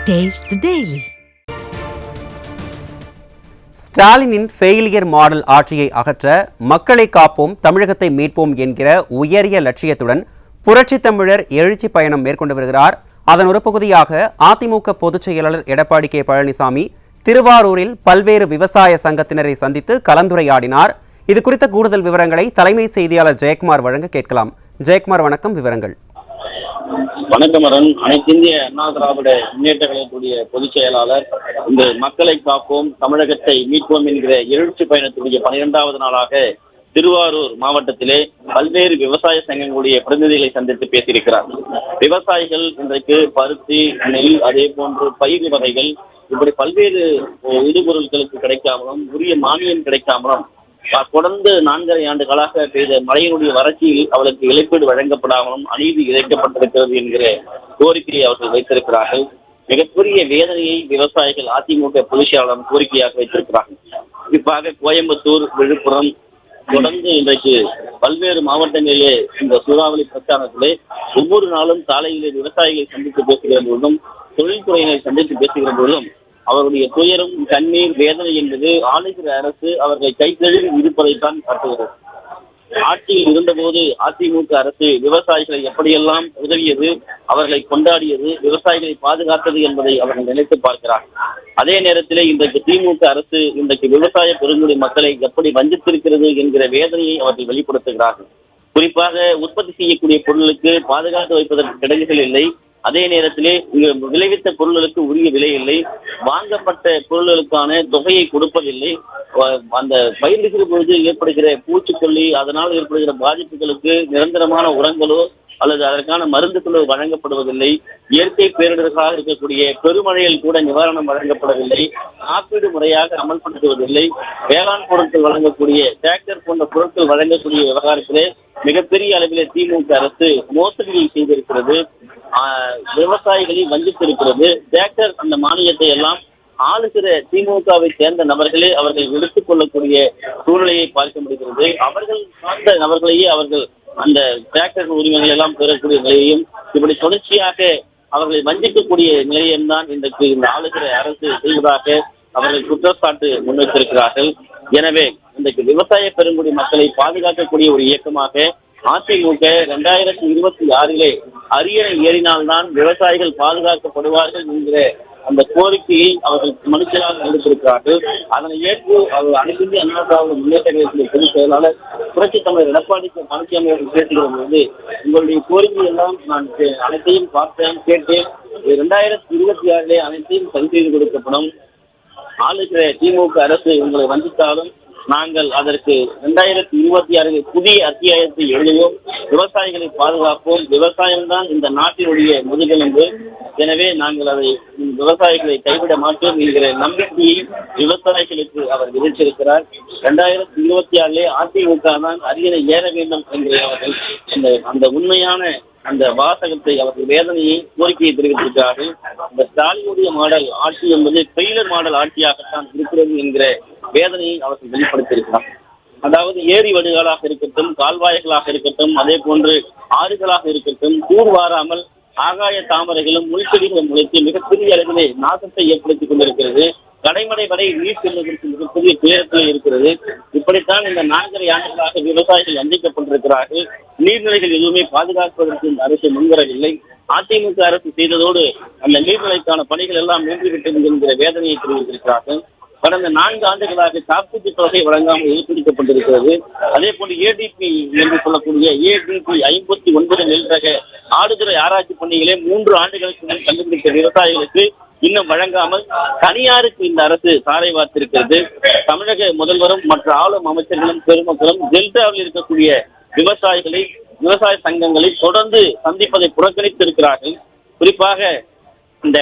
Taste the Daily. ஸ்டாலினின் failure model ஆட்சியை அகற்ற மக்களை காப்போம் தமிழகத்தை மீட்போம் என்கிற உயரிய லட்சியத்துடன் புரட்சி தமிழர் எழுச்சி பயணம் மேற்கொண்டு வருகிறார். அதன் ஒரு பகுதியாக அதிமுக பொதுச் செயலாளர் எடப்பாடி கே பழனிசாமி திருவாரூரில் பல்வேறு விவசாய சங்கத்தினரை சந்தித்து கலந்துரையாடினார். இது குறித்த கூடுதல் விவரங்களை தலைமை செய்தியாளர் ஜெயக்குமார் வழங்க கேட்கலாம். ஜெயக்குமார், வணக்கம். விவரங்கள். வணக்கம் அரண். அனைத்து இந்திய அண்ணா திராவிட முன்னேற்ற கழகத்துடைய பொதுச் செயலாளர் இந்த மக்களை காப்போம் தமிழகத்தை மீட்போம் என்கிற எழுச்சி பயணத்துடைய 12வது நாளாக திருவாரூர் மாவட்டத்திலே பல்வேறு விவசாய சங்கங்களுடைய பிரதிநிதிகளை சந்தித்து பேசியிருக்கிறார். விவசாயிகள் இன்றைக்கு பருத்தி, நெல், அதே போன்று பயிர் வகைகள் இப்படி பல்வேறு இடுபொருட்களுக்கு கிடைக்காமலும் உரிய மானியம் கிடைக்காமலும் தொடர்ந்து 4.5 ஆண்டுகளாக பெய்த மழையினுடைய வறட்சியில் அவளுக்கு இழப்பீடு வழங்கப்படாமலும் அநீதி இழைக்கப்பட்டிருக்கிறது என்கிற கோரிக்கையை அவர்கள் வைத்திருக்கிறார்கள். மிகப்பெரிய வேதனையை விவசாயிகள் அதிமுக பொதுச் செயலாளர் கோரிக்கையாக வைத்திருக்கிறார்கள். குறிப்பாக கோயம்புத்தூர், விழுப்புரம் தொடர்ந்து இன்றைக்கு பல்வேறு மாவட்டங்களிலே இந்த சூறாவளி பிரச்சாரத்திலே ஒவ்வொரு நாளும் சாலையிலே விவசாயிகளை சந்தித்து பேசுகிற பொழுதும் தொழில்துறையினை சந்தித்து பேசுகிற பொழுதும் அவருடைய துயரும் கண்ணீர் வேதனை என்பது ஆளுகிற அரசு அவர்களை கைத்தழுவி இருப்பதைத்தான் காட்டுகிறது. ஆட்சியில் இருந்தபோது அதிமுக அரசு விவசாயிகளை எப்படியெல்லாம் உதவியது, அவர்களை கொண்டாடியது, விவசாயிகளை பாதுகாத்தது என்பதை அவர்கள் நினைத்து பார்க்கிறார். அதே நேரத்திலே இன்றைக்கு திமுக அரசு இன்றைக்கு விவசாய பெருங்குடி மக்களை எப்படி வஞ்சித்திருக்கிறது என்கிற வேதனையை அவர்கள் வெளிப்படுத்துகிறார்கள். குறிப்பாக உற்பத்தி செய்யக்கூடிய பொருளுக்கு பாதுகாத்து வைப்பதற்கு கிடங்குகள் இல்லை. அதே நேரத்திலே விளைவித்த பொருள்களுக்கு உரிய விலை இல்லை. வாங்கப்பட்ட பொருள்களுக்கான தொகையை கொடுப்பதில்லை. அந்த பயிரிடுகிற பொழுது ஏற்படுகிற பூச்சிக்கொல்லி, அதனால் ஏற்படுகிற பாதிப்புகளுக்கு நிரந்தரமான உரங்களோ அல்லது அதற்கான மருந்துகளோ வழங்கப்படுவதில்லை. இயற்கை பேரிடர்களாக இருக்கக்கூடிய பெருமழையில் கூட நிவாரணம் வழங்கப்படவில்லை. காப்பீடு முறையாக அமல்படுத்துவதில்லை. வேளாண் பொருட்கள் வழங்கக்கூடிய டிராக்டர் போன்ற பொருட்கள் வழங்கக்கூடிய விவகாரத்திலே மிகப்பெரிய அளவிலே திமுக அரசு மோசடியை செய்திருக்கிறது. விவசாயிகளை வஞ்சித்திருக்கிறது. டிராக்டர் அந்த மானியத்தை எல்லாம் ஆளுகிற திமுகவை சேர்ந்த நபர்களே அவர்கள் எடுத்துக் கொள்ளக்கூடிய சூழ்நிலையை பார்க்க முடிகிறது. அவர்கள் சார்ந்த நபர்களையே அவர்கள் அந்த டிராக்டர் உரிமைகள் எல்லாம் பெறக்கூடிய நிலையையும் இப்படி தொடர்ச்சியாக அவர்களை வஞ்சிக்கக்கூடிய நிலையம் தான் இன்றைக்கு இந்த ஆளுகிற அரசு செய்வதாக அவர்கள் குற்றச்சாட்டு முன்வைத்திருக்கிறார்கள். எனவே இன்றைக்கு விவசாய பெருங்குடி மக்களை பாதுகாக்கக்கூடிய ஒரு இயக்கமாக அதிமுக 2026 அரியணை ஏறினால்தான் விவசாயிகள் பாதுகாக்கப்படுவார்கள் என்கிற அந்த கோரிக்கையை அவர்கள் மனுஷனாக எடுத்திருக்கிறார்கள். அதனை ஏற்று அவர் அனைத்து இந்திய அண்ணா திராவிட முன்னேற்ற கழகத்தின் பொதுச் செயலாளர் புரட்சி தமிழர் எடப்பாடி பழனிசாமி அவர்கள் பேசுகிற பொழுது உங்களுடைய கோரிக்கை எல்லாம் நான் அனைத்தையும் பார்த்தேன், கேட்டேன். 2026 அனைத்தையும் சரி செய்து கொடுக்கப்படும். ஆளுகிற திமுக அரசு உங்களை வஞ்சித்தாலும் நாங்கள் அதற்கு 2026 புதிய அத்தியாயத்தை எழுதுவோம். விவசாயிகளை பாதுகாப்போம். விவசாயம்தான் இந்த நாட்டினுடைய முதுகெலும்பு. எனவே நாங்கள் அதை விவசாயிகளை கைவிட மாட்டோம் என்கிற நம்பிக்கையை விவசாயிகளுக்கு அவர் விதித்திருக்கிறார். 2026 அதிமுக தான் அரியணை ஏற வேண்டும் என்கிற அவர்கள் அந்த உண்மையான அந்த வாசகத்தை அவர்கள் வேதனையை கோரிக்கையை தெரிவித்திருக்கிறார்கள். இந்த ஸ்டாலினுடைய மாடல் ஆட்சி என்பது ஃபெயிலியர் மாடல் ஆட்சியாகத்தான் இருக்கிறது என்கிற வேதனையை அவர்கள் வெளிப்படுத்தியிருக்கிறார். அதாவது ஏரி வடுகளாக இருக்கட்டும், கால்வாய்களாக இருக்கட்டும், அதே போன்று ஆறுகளாக இருக்கட்டும், தூர்வாராமல் ஆகாய தாமரைகளும் முள்செடிகளும் முளைத்து மிகப்பெரிய அளவிலே நாசத்தை ஏற்படுத்திக் கொண்டிருக்கிறது. கடைமடை வரை நீர் செல்வதற்கு மிகப்பெரிய துயரத்தில் இருக்கிறது. இப்படித்தான் இந்த 4.5 ஆண்டுகளாக விவசாயிகள் வஞ்சிக்கப்பட்டிருக்கிறார்கள். நீர்நிலைகள் எதுவுமே பாதுகாப்பதற்கு இந்த அரசு முன்வரவில்லை. அதிமுக அரசு செய்ததோடு அந்த நீர்நிலைக்கான பணிகள் எல்லாம் நின்றுவிட்டது என்கிற வேதனையை தெரிவித்திருக்கிறார்கள். கடந்த 4 ஆண்டுகளாக காப்பீட்டு தொகை வழங்காமல் இழுப்பிடிக்கப்பட்டிருக்கிறது. அதே போன்று ஏடிபி என்று சொல்லக்கூடிய ஏடிபி 59 நெல் ரக ஆடுதுறை ஆராய்ச்சி பணிகளை 3 ஆண்டுகளுக்கு முன் கண்டுபிடித்த விவசாயிகளுக்கு இன்னும் வழங்காமல் தனியாருக்கு இந்த அரசு சாலை வார்த்திருக்கிறது. தமிழக முதல்வரும் மற்ற ஆளும் அமைச்சர்களும் பெருமக்களும் டெல்டாவில் இருக்கக்கூடிய விவசாயிகளை, விவசாய சங்கங்களை தொடர்ந்து சந்திப்பதை புறக்கணித்திருக்கிறார்கள். குறிப்பாக இந்த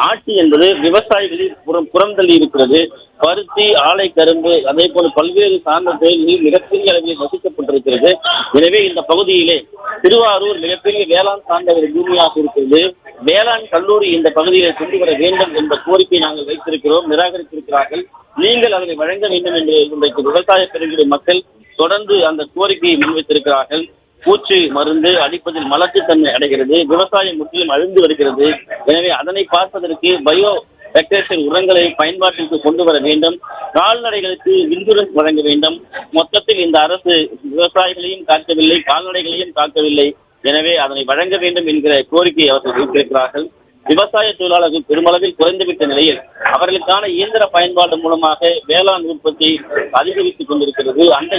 ஆட்சி என்பது விவசாயிகளில் புறந்தள்ளி இருக்கிறது. பருத்தி, ஆலை கரும்பு, அதே போல பல்வேறு சார்ந்த தொழில்களில் மிகப்பெரிய அளவில் வசிக்கப்பட்டிருக்கிறது. எனவே இந்த பகுதியிலே திருவாரூர் மிகப்பெரிய வேளாண் சார்ந்த ஒரு பூமியாக இருக்கிறது. வேளாண் கல்லூரி இந்த பகுதியிலே கொண்டு வர வேண்டும் என்ற கோரிக்கை நாங்கள் வைத்திருக்கிறோம். நிராகரித்திருக்கிறார்கள். நீங்கள் அதனை வழங்க வேண்டும் என்று இன்றைக்கு விவசாய பெருங்குடி மக்கள் தொடர்ந்து அந்த கோரிக்கையை முன்வைத்திருக்கிறார்கள். பூச்சி மருந்து அடிப்பதில் மலட்டுத்தன்மை அடைகிறது. விவசாயம் முற்றிலும் அழிந்து வருகிறது. எனவே அதனை பார்ப்பதற்கு பயோ வெக்டேஷன் உரங்களை பயன்பாட்டிற்கு கொண்டு வர வேண்டும். கால்நடைகளுக்கு இன்சூரன்ஸ் வழங்க வேண்டும். மொத்தத்தில் இந்த அரசு விவசாயிகளையும் காக்கவில்லை, கால்நடைகளையும் காக்கவில்லை. எனவே அதனை வழங்க வேண்டும் என்கிற கோரிக்கையை அவர்கள் வைத்திருக்கிறார்கள். விவசாய தொழிலாளர்கள் பெருமளவில் குறைந்துவிட்ட நிலையில் அவர்களுக்கான இயந்திர பயன்பாடு மூலமாக வேளாண் உற்பத்தி அதிகரித்துக் கொண்டிருக்கிறது. அந்த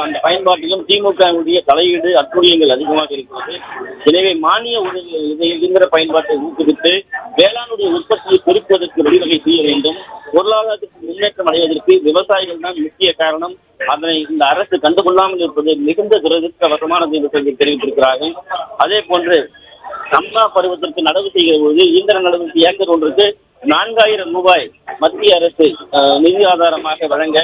அந்த பயன்பாட்டிலும் திமுகவுடைய தலையீடு அட்டுழியங்கள் அதிகமாக இருக்கிறது. எனவே மானிய இயந்திர பயன்பாட்டை ஊக்குவித்து வேளாணுடைய உற்பத்தியை பெருக்குவதற்கு வழிவகை செய்ய வேண்டும். பொருளாதாரத்திற்கு முன்னேற்றம் அடைவதற்கு விவசாயிகள் தான் முக்கிய காரணம். அதனை இந்த அரசு கண்டுகொள்ளாமல் இருப்பது மிகுந்த துரதிருஷ்டவசமானது என்று தெரிவித்திருக்கிறார்கள். அதே போன்று அம்மா பருவத்திற்கு நடவு செய்கிற போது இயந்திர நடவு ஏக்கர் ஒன்றுக்கு 4000 ரூபாய் மத்திய அரசு நிதி ஆதாரமாக வழங்க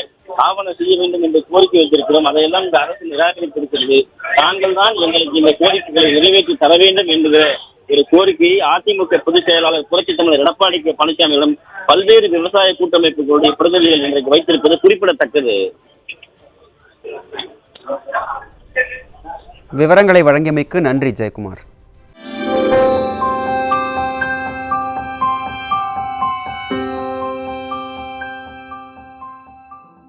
ஆவணம் செய்ய வேண்டும் என்று கோரிக்கை வைத்திருக்கிறோம். அதையெல்லாம் இந்த அரசு நிராகரித்திருக்கிறது. தாங்கள் தான் எங்களுக்கு இந்த கோரிக்கைகளை நிறைவேற்றி தர வேண்டும் என்கிற ஒரு கோரிக்கையை அதிமுக பொதுச் செயலாளர் புரட்சித் தமிழர் எடப்பாடி பழனிசாமியிடம் பல்வேறு விவசாய கூட்டமைப்புகளுடைய பிரதிநிதிகள் இன்றைக்கு வைத்திருப்பது குறிப்பிடத்தக்கது. விவரங்களை வழங்கியமைக்கு நன்றி ஜெயக்குமார்.